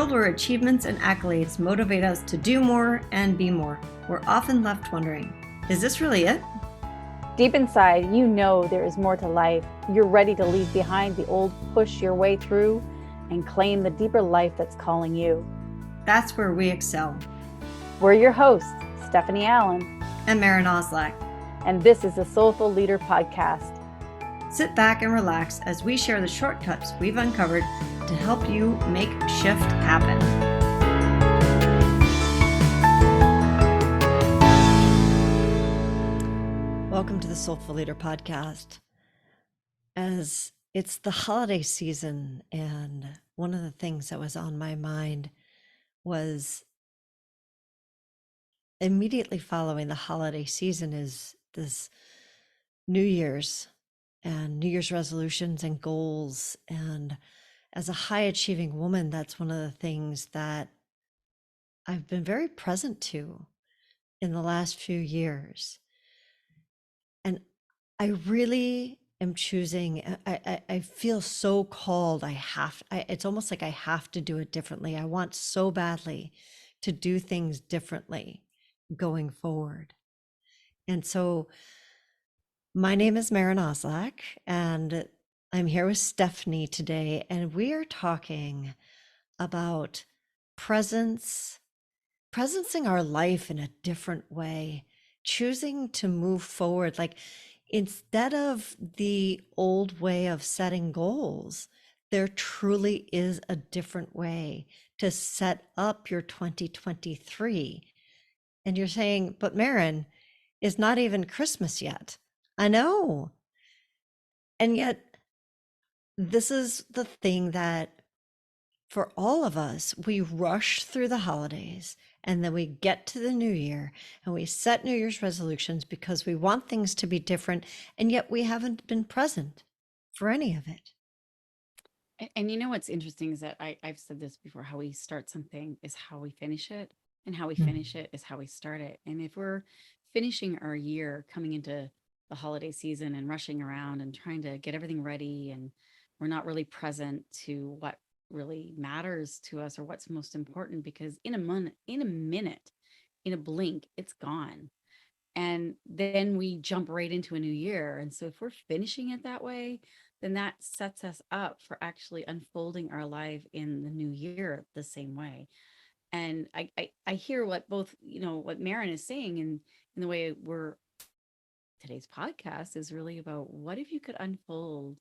world where achievements and accolades motivate us to do more and be more, we're often left wondering, is this really it? Deep inside, you know there is more to life. You're ready to leave behind the old, push your way through, and claim the deeper life that's calling you. That's where we excel. We're your hosts, Stephanie Allen and Maren Oslak. And this is the Soulful Leader Podcast. Sit back and relax as we share the shortcuts we've uncovered to help you make shift happen. Welcome to the Soulful Leader Podcast. As it's the holiday season, and one of the things that was on my mind was immediately following the holiday season is this New Year's and New Year's resolutions and goals. And as a high achieving woman, that's one of the things that I've been very present to in the last few years. And I really am choosing, I feel so called. It's almost like I have to do it differently. I want so badly to do things differently going forward. And so my name is Maren Oslak, and I'm here with Stephanie today, and we are talking about presencing our life in a different way, choosing to move forward. Like, instead of the old way of setting goals, there truly is a different way to set up your 2023. And you're saying, but Maren, it's not even Christmas yet. I know. And yet, this is the thing that for all of us, we rush through the holidays and then we get to the new year and we set New Year's resolutions because we want things to be different. And yet we haven't been present for any of it. And you know what's interesting is that I've said this before, how we start something is how we finish it, and how we finish it is how we start it. And if we're finishing our year coming into the holiday season and rushing around and trying to get everything ready, and we're not really present to what really matters to us or what's most important, because in a minute, in a blink, it's gone. And then we jump right into a new year. And so if we're finishing it that way, then that sets us up for actually unfolding our life in the new year the same way. And I hear what both, what Maren is saying, and in the way today's podcast is really about, what if you could unfold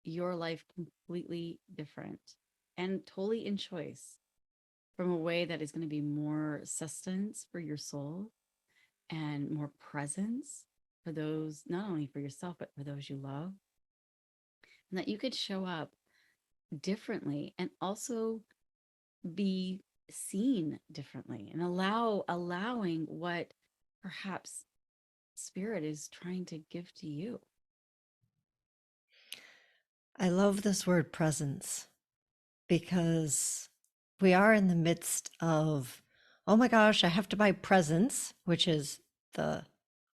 your life completely different and totally in choice, from a way that is going to be more sustenance for your soul and more presence for those, not only for yourself, but for those you love. And that you could show up differently and also be seen differently, and allowing what perhaps spirit is trying to give to you. I love this word presence, because we are in the midst of, oh my gosh, I have to buy presents, which is the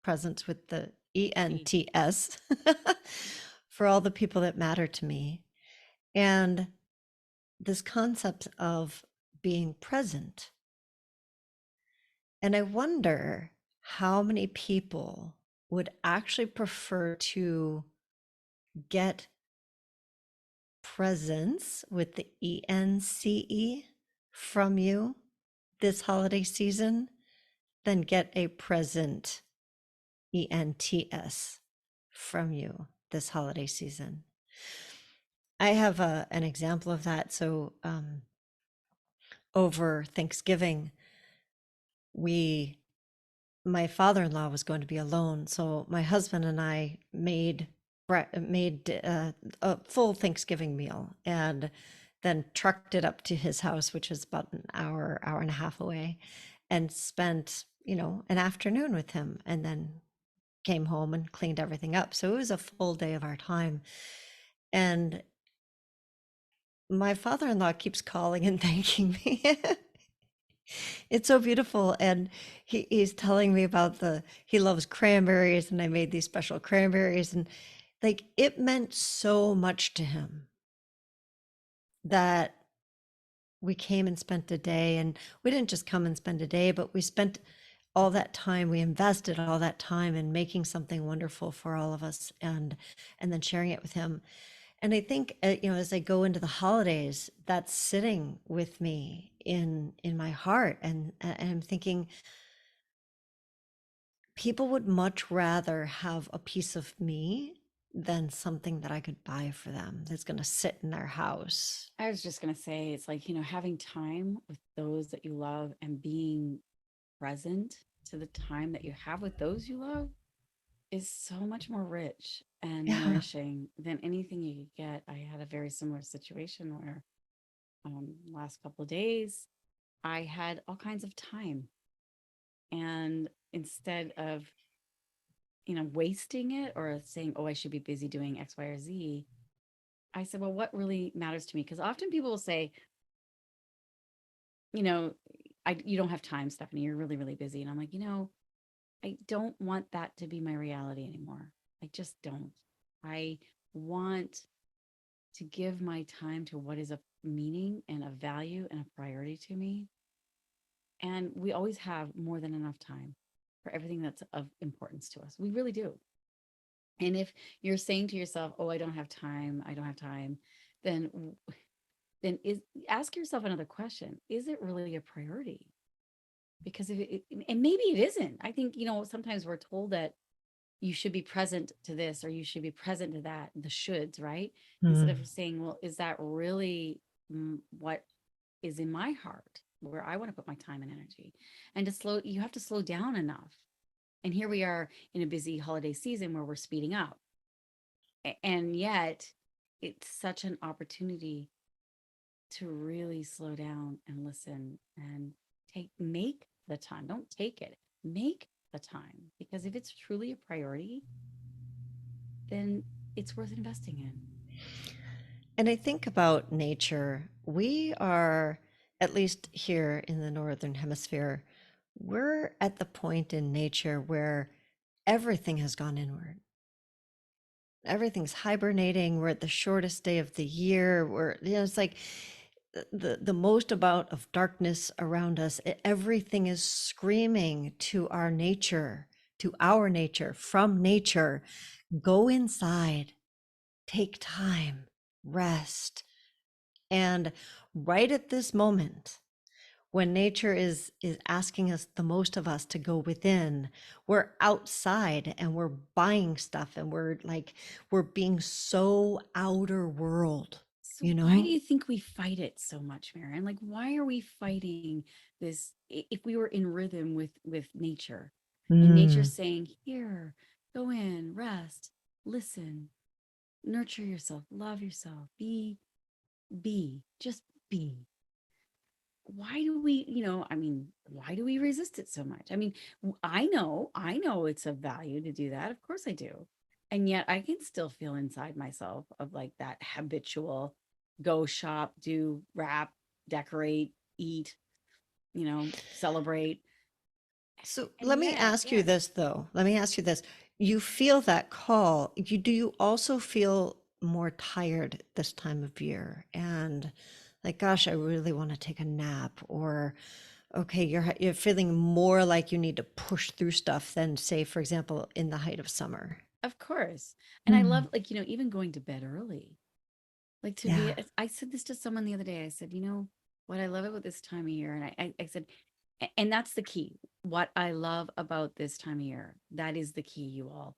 presents with the ENTS for all the people that matter to me. And this concept of being present. And I wonder how many people would actually prefer to get presents with the ENCE from you this holiday season than get a present ENTS from you this holiday season. I have an example of that. So over Thanksgiving, my father-in-law was going to be alone, so my husband and I made a full Thanksgiving meal, and then trucked it up to his house, which is about an hour and a half away, and spent, an afternoon with him, and then came home and cleaned everything up. So it was a full day of our time. And my father-in-law keeps calling and thanking me. It's so beautiful. And he's telling me about he loves cranberries, and I made these special cranberries, and like, it meant so much to him that we came and spent a day, and we didn't just come and spend a day, but we spent all that time, we invested all that time in making something wonderful for all of us, and then sharing it with him. And I think, as I go into the holidays, that's sitting with me in my heart, and I'm thinking people would much rather have a piece of me than something that I could buy for them that's going to sit in their house. I was just going to say, it's like, having time with those that you love and being present to the time that you have with those you love is so much more rich and Yeah. nourishing than anything you could get. I had a very similar situation where last couple of days I had all kinds of time, and instead of wasting it or saying, oh, I should be busy doing X, Y, or Z, I said, well, what really matters to me? Because often people will say, you know, you don't have time, Stephanie. You're really, really busy. And I'm like, I don't want that to be my reality anymore. I just don't. I want to give my time to what is a meaning and a value and a priority to me. And we always have more than enough time for everything that's of importance to us. We really do. And if you're saying to yourself, "Oh, I don't have time," then then is ask yourself another question: is it really a priority? Because if and maybe it isn't. I think sometimes we're told that you should be present to this or you should be present to that, the shoulds, right? Instead of Mm. saying, well, is that really what is in my heart, where I want to put my time and energy? And you have to slow down enough. And here we are in a busy holiday season where we're speeding up. And yet it's such an opportunity to really slow down and listen and make the time. Don't take it, make the time. Because if it's truly a priority, then it's worth investing in. And I think about nature. We are, at least here in the Northern Hemisphere, we're at the point in nature where everything has gone inward. Everything's hibernating. We're at the shortest day of the year. It's like the most amount of darkness around us. Everything is screaming to our nature, from nature. Go inside, take time, rest. And right at this moment, when nature is asking us, the most of us, to go within, we're outside and we're buying stuff, and we're being so outer world, So you why do know? you think we fight it so much, Maren? Like, why are we fighting this? If we were in rhythm with nature, and nature Mm. saying, "Here, go in, rest, listen, nurture yourself, love yourself, just be." Why do we, why do we resist it so much? I mean, I know it's of value to do that. Of course I do. And yet I can still feel inside myself of like that habitual go shop, do, wrap, decorate, eat, celebrate. So And let me yet, ask you yeah, this, though. Let me ask you this. You feel that call. Do you also feel more tired this time of year? And like, gosh, I really want to take a nap. Or, okay, you're feeling more like you need to push through stuff than, say, for example, in the height of summer. of course. And I Mm. love, like, even going to bed early. Like, to be, Yeah. I said this to someone the other day. I said, what I love about this time of year, and I said, and that's the key. What I love about this time of year, that is the key, you all,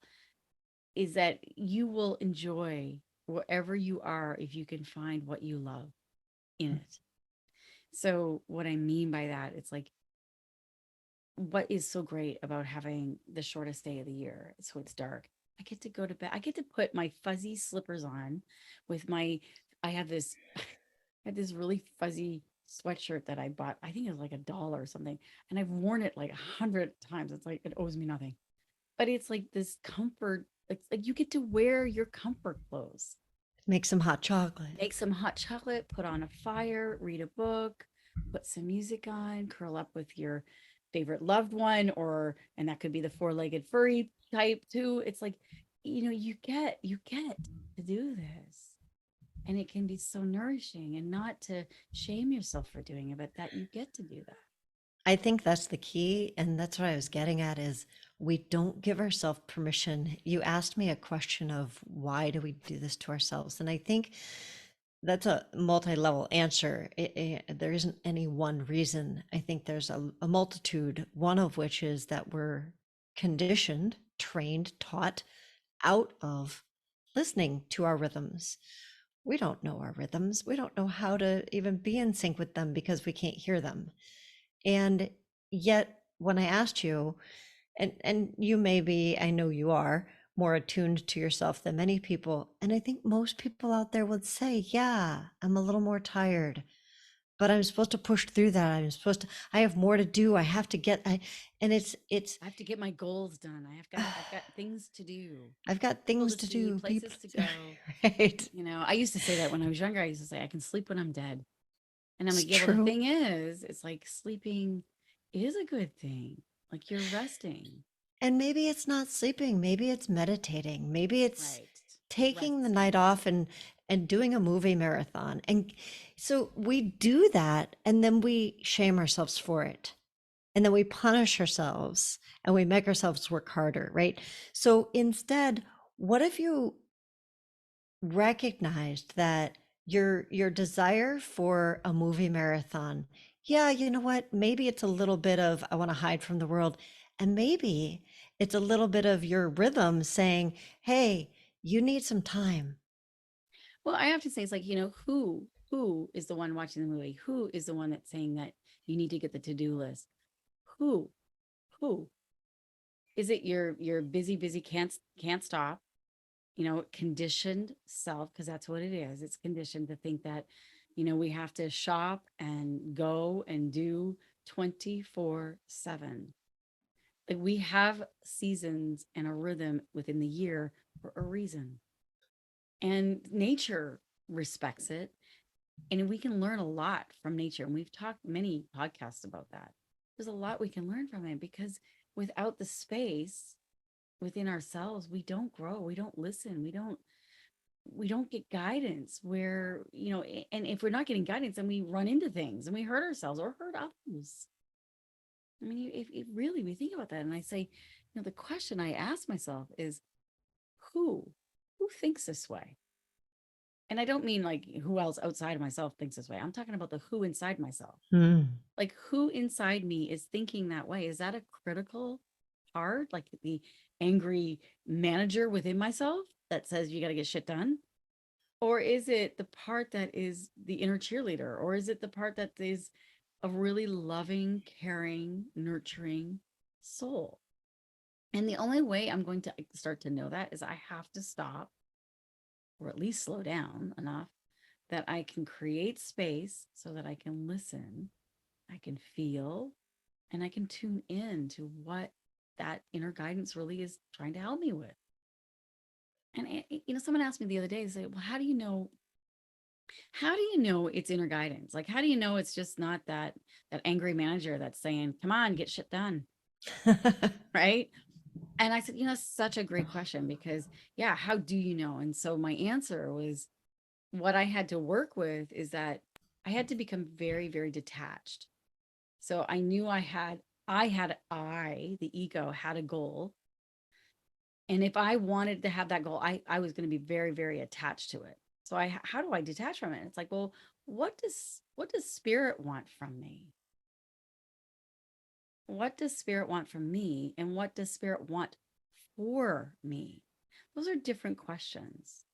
is that you will enjoy wherever you are if you can find what you love in it. So, what I mean by that, it's like, what is so great about having the shortest day of the year? So it's dark. I get to go to bed. I get to put my fuzzy slippers on with I have this, I had this really fuzzy sweatshirt that I bought. I think it was like $1 or something. And I've worn it like 100 times. It's like, it owes me nothing, but it's like this comfort. It's like you get to wear your comfort clothes, Make some hot chocolate. make some hot chocolate, put on a fire, read a book, put some music on, curl up with your favorite loved one, and that could be the four-legged furry type too. It's like, you get to do this. And it can be so nourishing, and not to shame yourself for doing it, but that you get to do that. I think that's the key. And that's what I was getting at is we don't give ourselves permission. You asked me a question of why do we do this to ourselves? And I think that's a multi-level answer. There isn't any one reason. I think there's a multitude, one of which is that we're conditioned, trained, taught out of listening to our rhythms. We don't know our rhythms. We don't know how to even be in sync with them because we can't hear them. And yet, when I asked you, and you may be, I know you are more attuned to yourself than many people, and I think most people out there would say, yeah, I'm a little more tired, but I'm supposed to push through that. I have more to do. I have to get, and it's, I have to get my goals done. I've got things to do, I've got people things to to see, do, places to go. right? I used to say that when I was younger. I used to say, I can sleep when I'm dead. And I'm It's like, yeah, well, the true. thing is, it's like sleeping is a good thing. Like, you're resting. And maybe it's not sleeping, maybe it's meditating, maybe it's Right. taking the night Resting. off and doing a movie marathon. And so we do that and then we shame ourselves for it. And then we punish ourselves and we make ourselves work harder, right? So instead, what if you recognized that your desire for a movie marathon, yeah, you know what, maybe it's a little bit of I want to hide from the world, and maybe it's a little bit of your rhythm saying, hey, you need some time. Well, I have to say, it's like, who is the one watching the movie? Who is the one that's saying that you need to get the to-do list? Who? Who? Is it your busy can't stop, conditioned self, because that's what it is. It's conditioned to think that, we have to shop and go and do 24/7. Like, we have seasons and a rhythm within the year for a reason. And nature respects it. And we can learn a lot from nature. And we've talked many podcasts about that. There's a lot we can learn from it, because without the space within ourselves, we don't grow, we don't listen, we don't get guidance where, and if we're not getting guidance, then we run into things and we hurt ourselves or hurt others. I mean, if really we think about that, and I say, the question I ask myself is, who who thinks this way? And I don't mean like who else outside of myself thinks this way. I'm talking about the who inside myself. Hmm. Like, who inside me is thinking that way? Is that a critical part, like the angry manager within myself that says you got to get shit done? Or is it the part that is the inner cheerleader? Or is it the part that is a really loving, caring, nurturing soul? And the only way I'm going to start to know that is I have to stop, or at least slow down enough that I can create space so that I can listen, I can feel, and I can tune in to what that inner guidance really is trying to help me with. And someone asked me the other day, they say, well, how do you know it's inner guidance? Like, how do you know it's just not that angry manager that's saying, come on, get shit done, right? And I said, such a great question, because yeah, how do you know? And so my answer was, what I had to work with is that I had to become very, very detached. So I knew the ego had a goal. And if I wanted to have that goal, I was going to be very, very attached to it. So how do I detach from it? It's like, well, what does spirit want from me? What does spirit want from me? And what does spirit want for me? Those are different questions.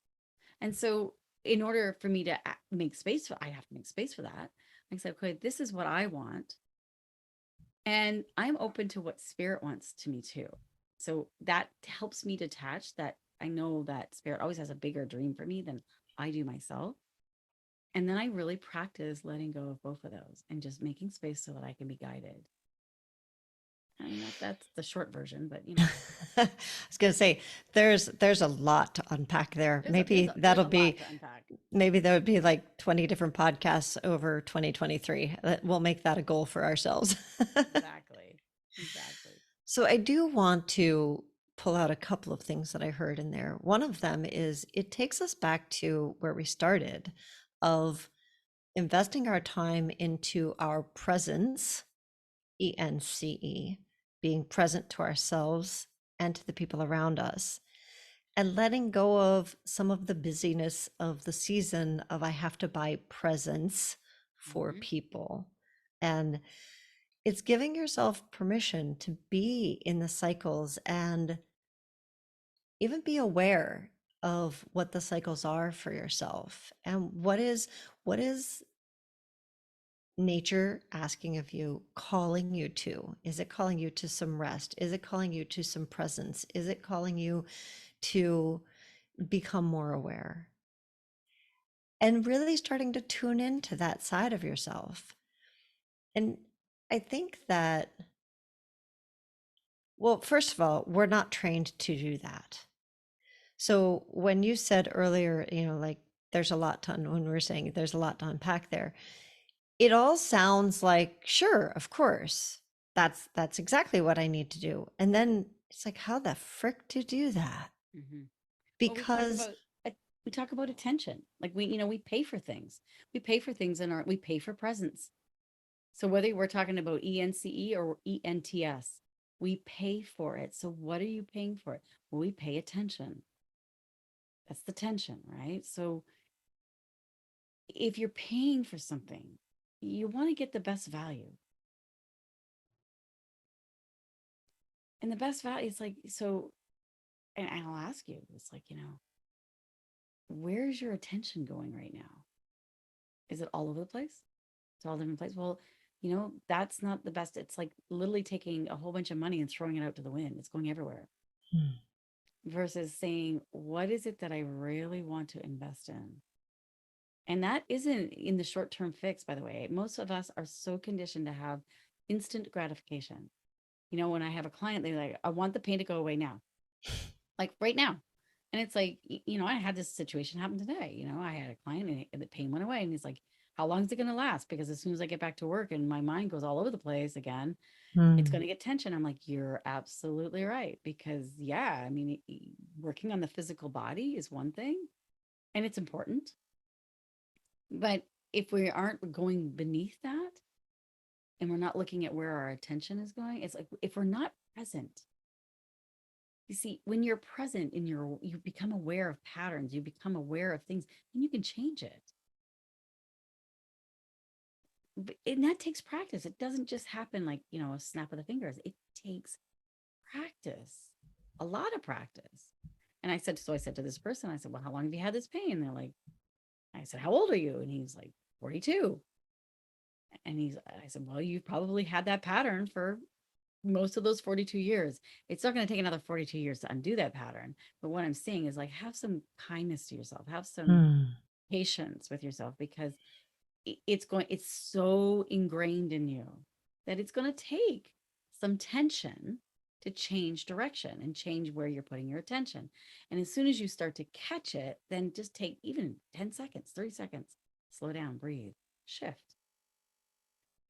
And so in order for me to make space I have to make space for that. I said, okay, this is what I want. And I'm open to what spirit wants to me too. So that helps me detach, that I know that spirit always has a bigger dream for me than I do myself. And then I really practice letting go of both of those and just making space so that I can be guided. I mean, that's the short version, but I was going to say there's a lot to unpack there. there's a there's Maybe a there's that'll a lot be to unpack. maybe there would be like 20 different podcasts over 2023. We'll make that a goal for ourselves. Exactly. Exactly. So I do want to pull out a couple of things that I heard in there. One of them is it takes us back to where we started of investing our time into our presence, ENCE, being present to ourselves and to the people around us, and letting go of some of the busyness of the season of I have to buy presents for Hmm. people. And it's giving yourself permission to be in the cycles and even be aware of what the cycles are for yourself and what is nature asking of you, calling you to. Is it calling you to some rest? Is it calling you to some presence? Is it calling you to become more aware and really starting to tune into that side of yourself? And I think that, well, first of all, we're not trained to do that. So when you said earlier, like there's a lot to, when we were saying there's a lot to unpack there, it all sounds like, sure, of course, that's exactly what I need to do. And then it's like, how the frick to do that? Hmm. Well, Because we talk about attention. Like we pay for things. We pay for things we pay for presents. So whether we're talking about ENCE or ENTS, we pay for it. So what are you paying for it? Well, we pay attention. That's the tension, right? So if you're paying for something, you want to get the best value. And the best value is like, so, and I'll ask you, it's like, where's your attention going right now? Is it all over the place? It's all different places. Well, that's not the best. It's like literally taking a whole bunch of money and throwing it out to the wind. It's going everywhere. Hmm. Versus saying, what is it that I really want to invest in? And that isn't in the short term fix, by the way. Most of us are so conditioned to have instant gratification. When I have a client, they're like, I want the pain to go away now, like right now. And it's like, I had this situation happen today. I had a client and the pain went away. And he's like, how long is it going to last? Because as soon as I get back to work and my mind goes all over the place again, it's going Hmm. to get tension. I'm like, you're absolutely right. Because, yeah, I mean, working on the physical body is one thing and it's important. But if we aren't going beneath that and we're not looking at where our attention is going, it's like if we're not present, you see, when you're present you become aware of patterns, you become aware of things, and you can change it. And that takes practice. It doesn't just happen like, a snap of the fingers. It takes practice, a lot of practice. And I said to this person, I said, well, how long have you had this pain? They're like, I said, how old are you? And he's like, 42. And I said, well, you've probably had that pattern for most of those 42 years. It's not going to take another 42 years to undo that pattern. But what I'm saying is like, have some kindness to yourself, have some Hmm. patience with yourself because it's so ingrained in you that it's going to take some tension to change direction and change where you're putting your attention. And as soon as you start to catch it, then just take even 10 seconds, 30 seconds, slow down, breathe, shift.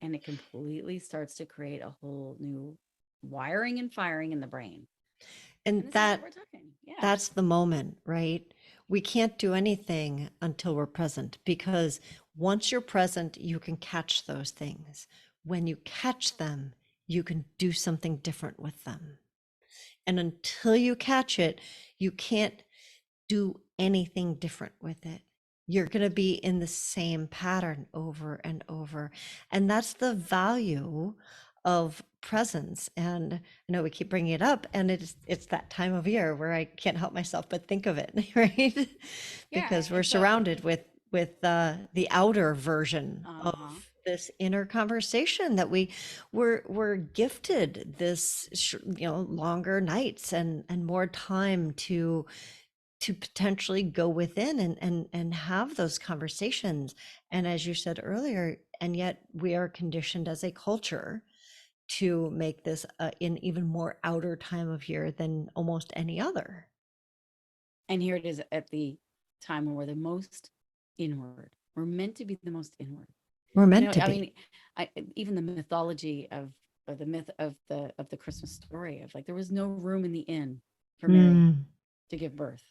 And it completely starts to create a whole new wiring and firing in the brain. And And this is what we're talking. Yeah. that's the moment, right? We can't do anything until we're present because once you're present, you can catch those things. When you catch them, you can do something different with them. And until you catch it, you can't do anything different with it. You're going to be in the same pattern over and over. And that's the value of presence. And I know we keep bringing it up, and it's that time of year where I can't help myself but think of it, right? Yeah. Because we're And so, surrounded with the outer version of uh-huh. this inner conversation that we're gifted this longer nights and more time to potentially go within and have those conversations. And as you said earlier, and yet we are conditioned as a culture to make this an even more outer time of year than almost any other. And here it is at the time when we're the most inward. We're meant to be the most inward. We're meant to I be. mean, even the mythology of or the myth of the Christmas story of like there was no room in the inn. for Mary Mm. to give birth.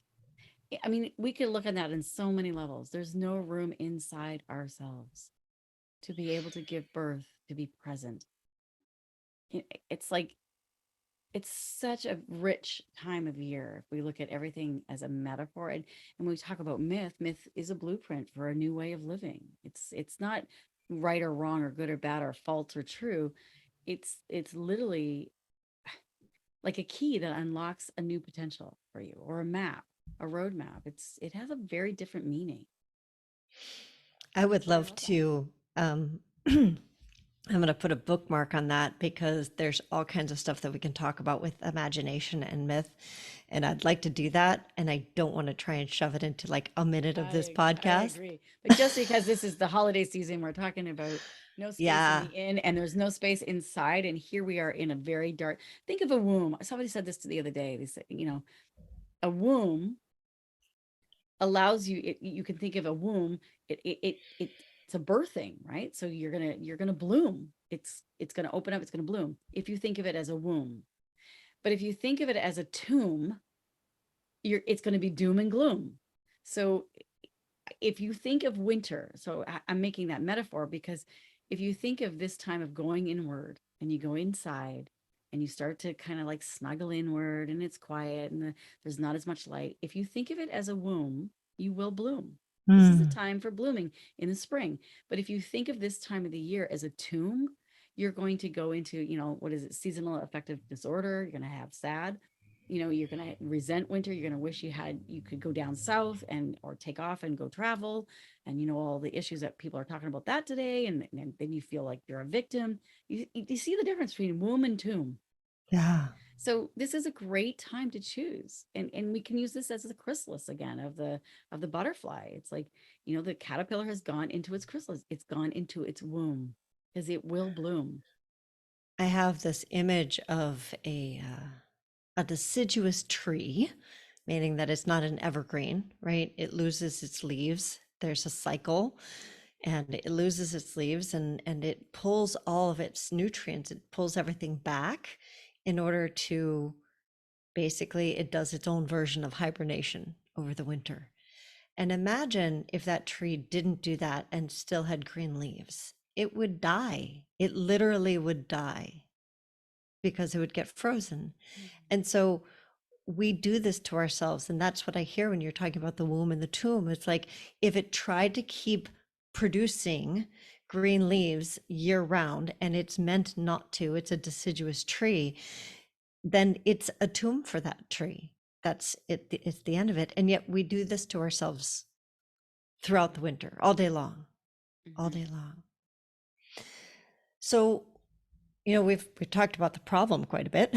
I mean, we could look at that in so many levels. There's no room inside ourselves to be able to give birth, to be present. It's like, it's such a rich time of year if we look at everything as a metaphor. And when we talk about myth, myth is a blueprint for a new way of living. It's not right or wrong or good or bad or false or true. It's literally like a key that unlocks a new potential for you, or a map, a roadmap. It has a very different meaning. I would So I love love that. to. I'm going to put a bookmark on that because there's all kinds of stuff that we can talk about with imagination and myth. And I'd like to do that. And I don't want to try and shove it into like a minute of this I podcast. agree. But just because this is the holiday season, we're talking about no space in the Yeah. inn and there's no space inside. And here we are in a very dark, think of a womb. Somebody said this the other day. They said, a womb allows you, you can think of a womb, it's a birthing, right? So you're gonna bloom. It's gonna open up, it's gonna bloom. If you think of it as a womb. But if you think of it as a tomb, it's going to be doom and gloom. So if you think of winter, so I'm making that metaphor because if you think of this time of going inward and you go inside and you start to kind of like snuggle inward and it's quiet and there's not as much light, if you think of it as a womb, you will bloom. This is a Mm. time for blooming in the spring. But if you think of this time of the year as a tomb, you're going to go into, what is it, seasonal affective disorder. You're going to have sad, you're going to resent winter. You're going to wish you could go down south and or take off and go travel, and all the issues that people are talking about that today, and then you feel like you're a victim. You see the difference between womb and tomb. Yeah. So this is a great time to choose, and we can use this as the chrysalis again of the butterfly. It's like, the caterpillar has gone into its chrysalis, it's gone into its womb, because it will bloom. I have this image of a deciduous tree, meaning that it's not an evergreen, right? It loses its leaves. There's a cycle and it loses its leaves and it pulls all of its nutrients. It pulls everything back in order to basically it does its own version of hibernation over the winter. And imagine if that tree didn't do that and still had green leaves. It would die. It literally would die because it would get frozen. Mhm. And so we do this to ourselves. And that's what I hear when you're talking about the womb and the tomb. It's like if it tried to keep producing green leaves year round and it's meant not to, it's a deciduous tree, then it's a tomb for that tree. That's it. It's the end of it. And yet we do this to ourselves throughout the winter, all day long, all Mhm. day long. So, we've talked about the problem quite a bit.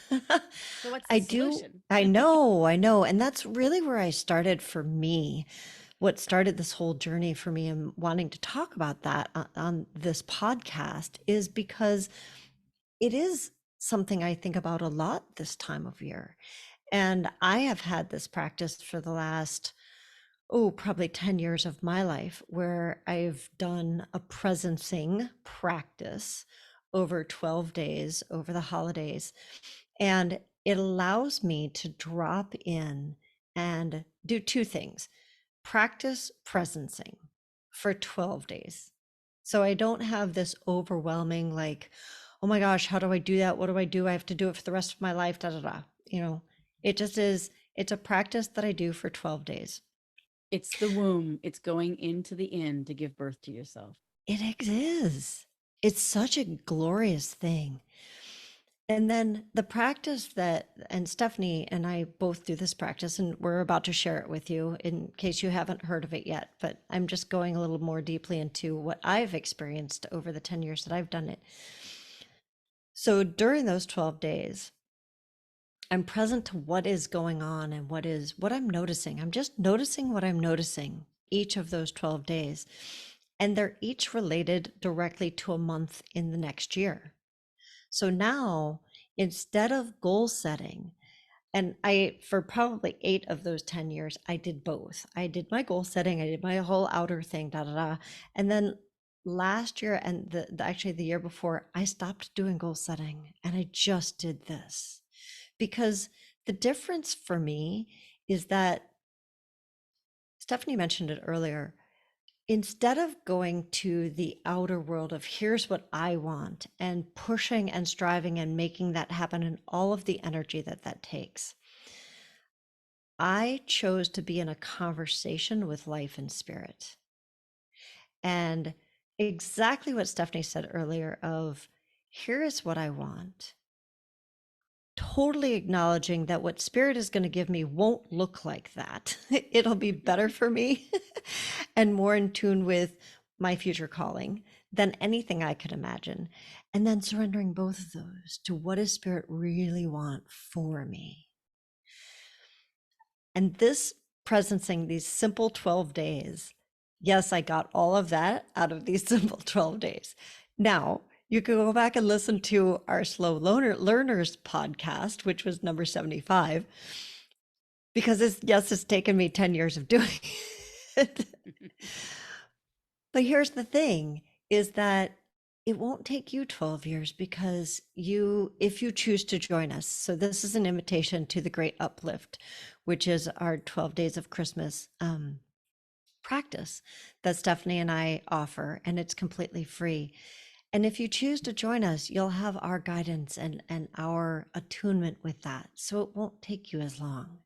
So what's the I do, solution? I know. And that's really where I started for me. What started this whole journey for me and wanting to talk about that on this podcast is because it is something I think about a lot this time of year. And I have had this practice for the last, probably 10 years of my life where I've done a presencing practice over 12 days over the holidays. And it allows me to drop in and do two things: practice presencing for 12 days. So I don't have this overwhelming, like, oh my gosh, how do I do that? What do I do? I have to do it for the rest of my life, da da da. It just is, it's a practice that I do for 12 days. It's the womb. It's going into the inn to give birth to yourself. It exists. It's such a glorious thing. And then the practice that, and Stephanie and I both do this practice, and we're about to share it with you in case you haven't heard of it yet. But I'm just going a little more deeply into what I've experienced over the 10 years that I've done it. So during those 12 days, I'm present to what is going on and what I'm noticing. I'm just noticing what I'm noticing each of those 12 days. And they're each related directly to a month in the next year. So now, instead of goal setting, and for probably 8 of those 10 years, I did both. I did my goal setting, I did my whole outer thing, da da da. And then last year and actually the year before, I stopped doing goal setting and I just did this because The difference for me is that Stephanie mentioned it earlier. Instead of going to the outer world of here's what I want and pushing and striving and making that happen and all of the energy that that takes, I chose to be in a conversation with life and spirit. And exactly what Stephanie said earlier of here is what I want. Totally acknowledging that what spirit is going to give me won't look like that. It'll be better for me and more in tune with my future calling than anything I could imagine. And then surrendering both of those to what does spirit really want for me? And this presencing these simple 12 days, yes, I got all of that out of these simple 12 days. Now, you can go back and listen to our Learners podcast, which was number 75, because it's taken me 10 years of doing it. But here's the thing is that it won't take you 12 years because if you choose to join us. So this is an invitation to the Great Uplift, which is our 12 days of Christmas practice that Stephanie and I offer, and it's completely free. And if you choose to join us, you'll have our guidance and our attunement with that. So it won't take you as long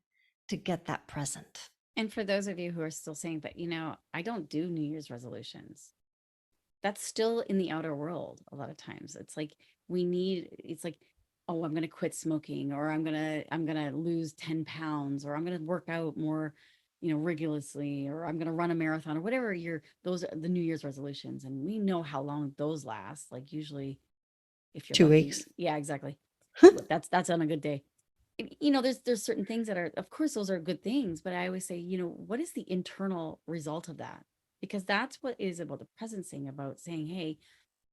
to get that present. And for those of you who are still saying, but I don't do New Year's resolutions. That's still in the outer world. A lot of times it's like, it's like, oh, I'm going to quit smoking, or I'm going to lose 10 pounds, or I'm going to work out more, rigorously, or I'm going to run a marathon, or whatever those are the New Year's resolutions. And we know how long those last. Like usually if you're 2 lucky. weeks. Yeah, exactly. That's on a good day. There's certain things that are, of course, those are good things, but I always say, what is the internal result of that? Because that's what is about the presencing, about saying, hey,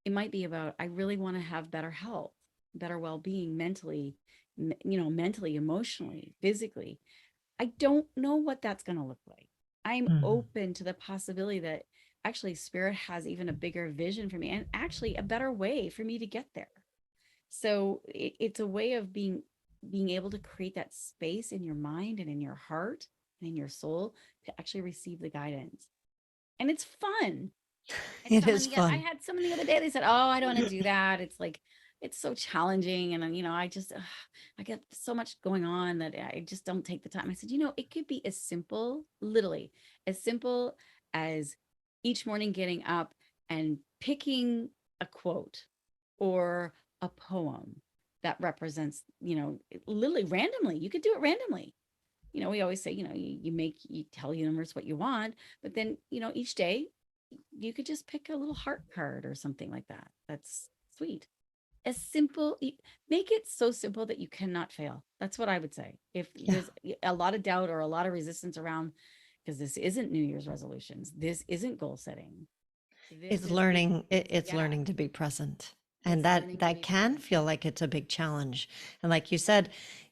it might be about, I really want to have better health, better well-being, mentally, emotionally, physically. I don't know what that's going to look like. I'm open to the possibility that actually spirit has even a bigger vision for me, and actually a better way for me to get there. So it's a way of being able to create that space in your mind and in your heart and in your soul to actually receive the guidance. And it's fun. It is I fun. had someone the other day, they said, oh, I don't want to do that. It's like, it's so challenging. And I just, I get so much going on that I just don't take the time. I said, it could be as simple, literally as simple as each morning getting up and picking a quote or a poem that represents, literally randomly. You could do it randomly. We always say, you tell the universe what you want, but then, each day you could just pick a little heart card or something like that. That's sweet. As simple, make it so simple that you cannot fail. That's what I would say. If there's a lot of doubt or a lot of resistance around, because this isn't New Year's resolutions, this isn't goal setting. It's learning. It's learning to be present, and that can feel like it's a big challenge. And like you said,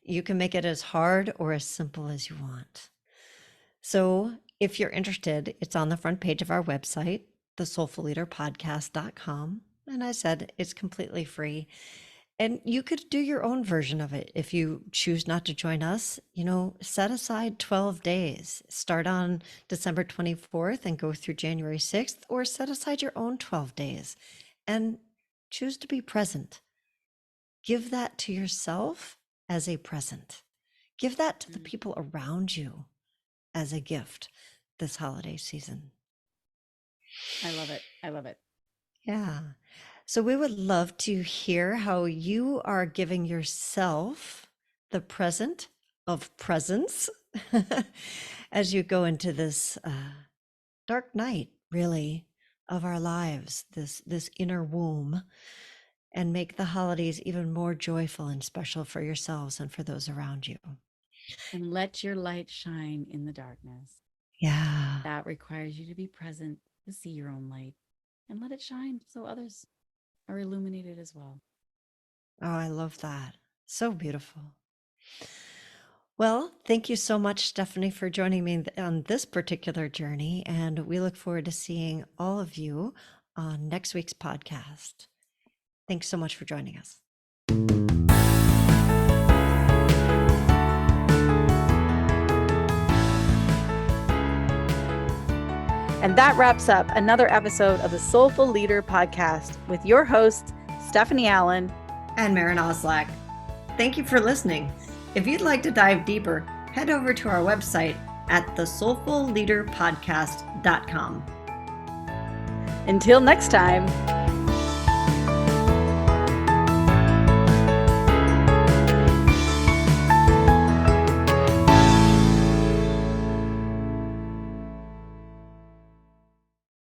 you can make it as hard or as simple as you want. So if you're interested, it's on the front page of our website, thesoulfulleaderpodcast.com. And I said it's completely free. And you could do your own version of it. If you choose not to join us, set aside 12 days. Start on December 24th and go through January 6th, or set aside your own 12 days and choose to be present. Give that to yourself as a present. Give that to the people around you as a gift this holiday season. I love it. I love it. Yeah. So we would love to hear how you are giving yourself the present of presence as you go into this dark night, really, of our lives, this inner womb, and make the holidays even more joyful and special for yourselves and for those around you. And let your light shine in the darkness. Yeah. That requires you to be present, to see your own light, and let it shine so others are illuminated as well. Oh, I love that. So beautiful. Well, thank you so much, Stephanie, for joining me on this particular journey. And we look forward to seeing all of you on next week's podcast. Thanks so much for joining us. And that wraps up another episode of the Soulful Leader podcast with your hosts, Stephanie Allen and Maren Oslack. Thank you for listening. If you'd like to dive deeper, head over to our website at thesoulfulleaderpodcast.com. Until next time.